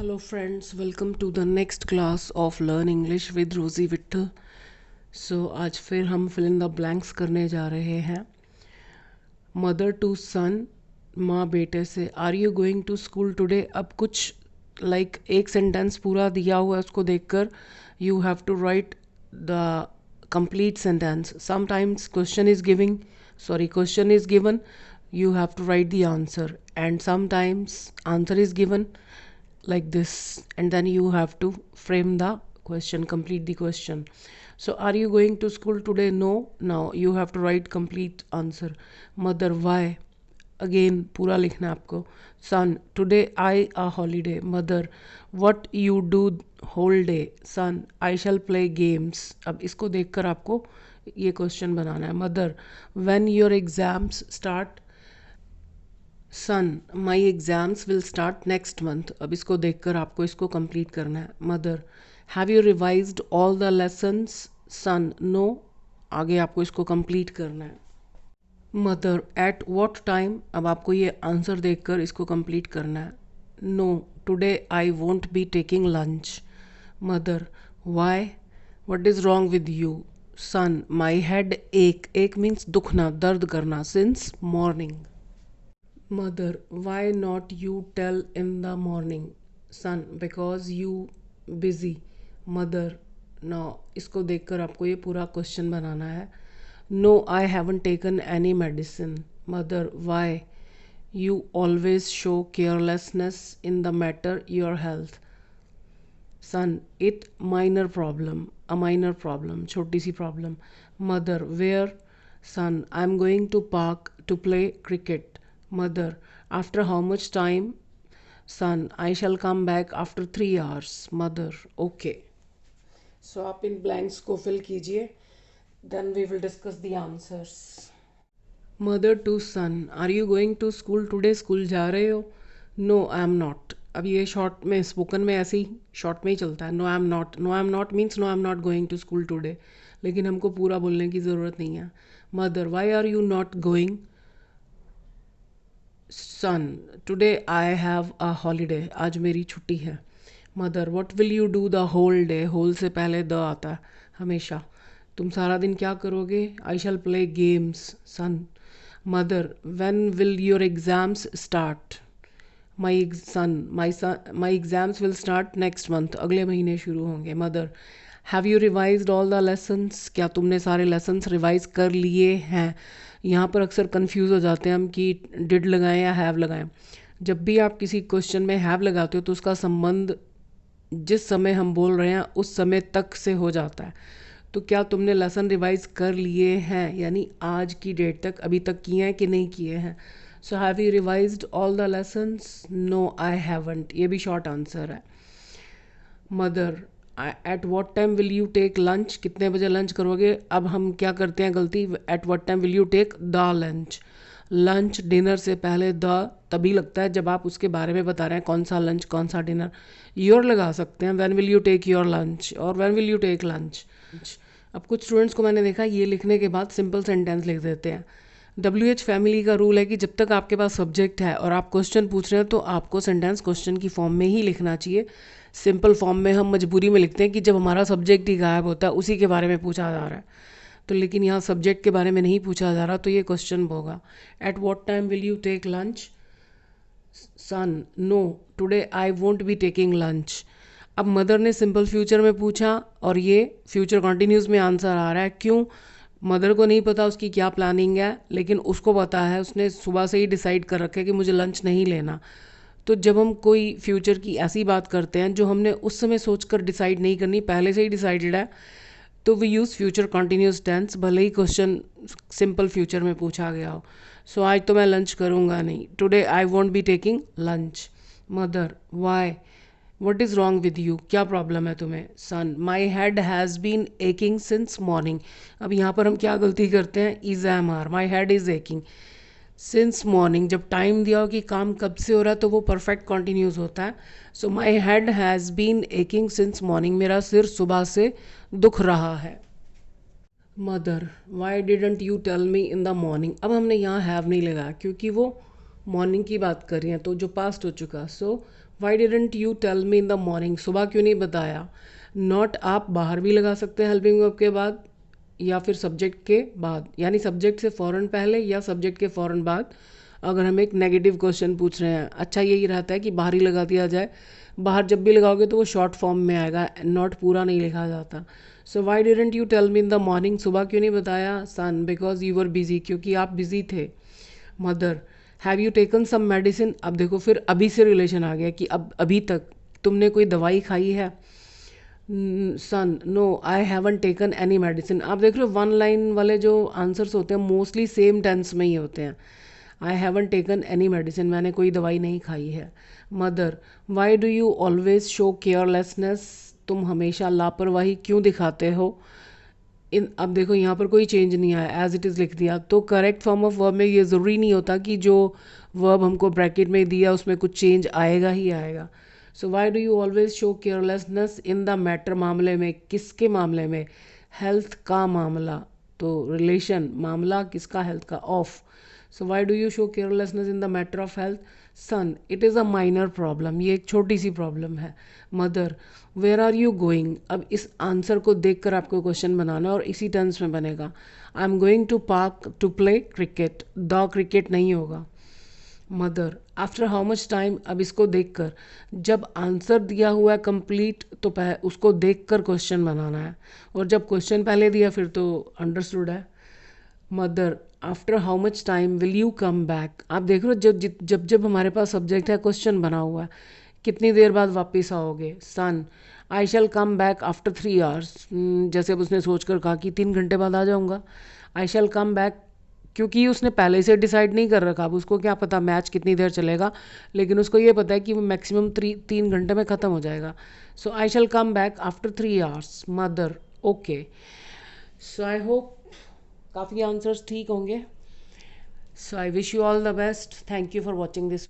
Hello friends, welcome to the next class of Learn English with Rosie Vittal. आज फिर हम fill in the blanks करने जा रहे हैं. मदर टू सन, माँ बेटे से. Are you going to school today? अब कुछ एक सेंटेंस पूरा दिया हुआ है, उसको देखकर you have to write the complete sentence. Sometimes question is given, you have to write the answer, and sometimes answer is given like this, and then you have to frame the question, complete the question. So are you going to school today? No. Now you have to write complete answer. Mother, why? Again पूरा लिखना है आपको. Son, today I a holiday. Mother, what you do whole day? Son, I shall play games. अब इसको देखकर आपको ये question बनाना है. Mother, when your exams start? Son, my exams will start next month. अब इसको देखकर आपको इसको कंप्लीट करना है. Mother, have you revised all the lessons? Son, no. आगे आपको इसको कंप्लीट करना है. Mother, at what time? अब आपको ये आंसर देखकर इसको कंप्लीट करना है. No, today I won't be taking lunch. Mother, why? What is wrong with you? Son, my head एक मीन्स दुखना, दर्द करना, since morning. Mother, why not you tell in the morning? Son, because you busy. Mother, now इसको देखकर आपको ये पूरा question बनाना है. No, I haven't taken any medicine. Mother, why? You always show carelessness in the matter your health. Son, it minor problem, a minor problem, छोटी सी problem. Mother, where? Son, I'm going to park to play cricket. Mother, after how much time? Son, I shall come back after 3 hours. Mother, okay. So आप इन blanks को fill कीजिए. Then we will discuss the answers. Mother to son, are you going to school today? School जा रहे हो? No, I am not. अब ये short में, spoken में ऐसे ही शॉर्ट में ही चलता है. No I am not. No I am not means no I am not going to school today. लेकिन हमको पूरा बोलने की ज़रूरत नहीं है. Mother, why are you not going? Son, today I have a holiday. आज मेरी छुट्टी है. Mother, what will you do the whole day? Whole से पहले द आता है हमेशा. तुम सारा दिन क्या करोगे? I shall play games. Son. Mother, when will your exams start? My exams will start next month. अगले महीने शुरू होंगे. Mother, have you revised all the lessons? क्या तुमने सारे लेसन्स रिवाइज कर लिए हैं? यहाँ पर अक्सर कंफ्यूज हो जाते हैं हम कि डिड लगाएं या हैव लगाएं. जब भी आप किसी क्वेश्चन में हैव लगाते हो तो उसका संबंध जिस समय हम बोल रहे हैं उस समय तक से हो जाता है. तो क्या तुमने लेसन रिवाइज कर लिए हैं, यानी आज की डेट तक अभी तक किए हैं कि नहीं किए हैं. So have you revised all the lessons? No, I haven't. ये भी शॉर्ट आंसर है. Mother, at what time will you take lunch? कितने बजे लंच करोगे? अब हम क्या करते हैं गलती, at what time will you take the lunch. Lunch dinner से पहले द तभी लगता है जब आप उसके बारे में बता रहे हैं कौन सा लंच कौन सा डिनर. योर लगा सकते हैं, when will you take your lunch और when will you take lunch. अब कुछ स्टूडेंट्स को मैंने देखा ये लिखने के बाद सिंपल सेंटेंस लिख देते हैं. WH फैमिली का रूल है कि जब तक आपके पास सब्जेक्ट है और आप क्वेश्चन पूछ रहे हैं तो आपको सेंटेंस क्वेश्चन की फॉर्म में ही लिखना चाहिए. सिंपल फॉर्म में हम मजबूरी में लिखते हैं कि जब हमारा सब्जेक्ट ही गायब होता है उसी के बारे में पूछा जा रहा है. तो लेकिन यहाँ सब्जेक्ट के बारे में नहीं पूछा जा रहा तो ये क्वेश्चन होगा. At what time will you take lunch? Son, no, today I won't be taking lunch. अब मदर ने सिंपल फ्यूचर में पूछा और ये फ्यूचर कॉन्टीन्यूस में आंसर आ रहा है. क्यों? मदर को नहीं पता उसकी क्या प्लानिंग है, लेकिन उसको पता है, उसने सुबह से ही डिसाइड कर रखा है कि मुझे लंच नहीं लेना. तो जब हम कोई फ्यूचर की ऐसी बात करते हैं जो हमने उस समय सोचकर डिसाइड नहीं करनी, पहले से ही डिसाइडेड है, तो we use future continuous tense, भले ही क्वेश्चन सिंपल फ्यूचर में पूछा गया हो. सो आज तो मैं लंच करूँगा नहीं. Today I won't be taking lunch. Mother, why? What is wrong with you? क्या प्रॉब्लम है तुम्हें? Son, my head has been aching since morning. अब यहाँ पर हम क्या गलती करते हैं, is am are, my head is aching. Since morning जब टाइम दिया हो कि काम कब से हो रहा है तो वो परफेक्ट कॉन्टीन्यूस होता है. So my head has been aching since morning, मेरा सिर सुबह से दुख रहा है. Mother, why didn't you tell me in the morning? अब हमने यहाँ हैव नहीं लगाया क्योंकि वो मॉर्निंग की बात कर रही हैं तो जो पास्ट हो चुका. So why didn't you tell me in the morning, सुबह क्यों नहीं बताया। नॉट आप बाहर भी लगा सकते हैं हेल्पिंग वर्ब के बाद या फिर सब्जेक्ट के बाद, यानी सब्जेक्ट से फ़ौरन पहले या सब्जेक्ट के फ़ौरन बाद। अगर हम एक नेगेटिव क्वेश्चन पूछ रहे हैं, अच्छा यही रहता है कि बाहर ही लगा दिया जाए। बाहर जब भी लगाओगे तो वो शॉर्ट फॉर्म में आएगा, नॉट पूरा नहीं लिखा जाता। So why didn't you tell me in the morning, सुबह क्यों नहीं बताया। Son, because you were busy, क्योंकि आप बिजी थे। Mother, have you taken some medicine, अब देखो फिर अभी से रिलेशन आ गया कि अब अभी तक तुमने कोई दवाई खाई है। Son, no I haven't taken any medicine. आप देख रहे हो वन लाइन वाले जो आंसर्स होते हैं मोस्टली सेम टेंस में ही होते हैं। आई हैवन टेकन एनी मेडिसिन, मैंने कोई दवाई नहीं खाई है। Mother, Y do you always show carelessness, तुम हमेशा लापरवाही क्यों दिखाते हो। इन अब देखो यहाँ पर कोई चेंज नहीं आया, एज इट इज़ लिख दिया। तो करेक्ट फॉर्म ऑफ वर्ब में ये ज़रूरी नहीं होता कि जो वर्ब हमको ब्रैकेट में दिया उसमें कुछ चेंज आएगा ही आएगा। So why do you always show carelessness in the matter, मामले में, किसके मामले में, हेल्थ का मामला। तो रिलेशन, मामला किसका, हेल्थ का, of. So why do you show carelessness in the matter of health. Son, it is a minor problem, ये एक छोटी सी प्रॉब्लम है। Mother, where are you going, अब इस आंसर को देखकर आपको क्वेश्चन बनाना और इसी टेंस में बनेगा। I am going to park to play cricket, the cricket नहीं होगा। Mother, after how much time, अब इसको देखकर, जब आंसर दिया हुआ है कंप्लीट तो उसको देखकर क्वेश्चन बनाना है, और जब क्वेश्चन पहले दिया फिर तो अंडरस्टूड है। Mother, after how much time will you come back, आप देख रहे हो जब जब हमारे पास सब्जेक्ट है क्वेश्चन बना हुआ है, कितनी देर बाद वापस आओगे। सन, आई shall come back after 3 hours, जैसे अब उसने सोच कर कहा कि 3 घंटे बाद आ जाऊँगा। आई शैल कम बैक, क्योंकि उसने पहले से डिसाइड नहीं कर रखा, अब उसको क्या पता मैच कितनी देर चलेगा, लेकिन उसको ये पता है कि वो मैक्सिमम 3 घंटे में ख़त्म हो जाएगा। So I shall come back after 3 hours. Mother, okay. So I hope काफ़ी आंसर्स ठीक होंगे। So I wish you all the best, thank you for watching this.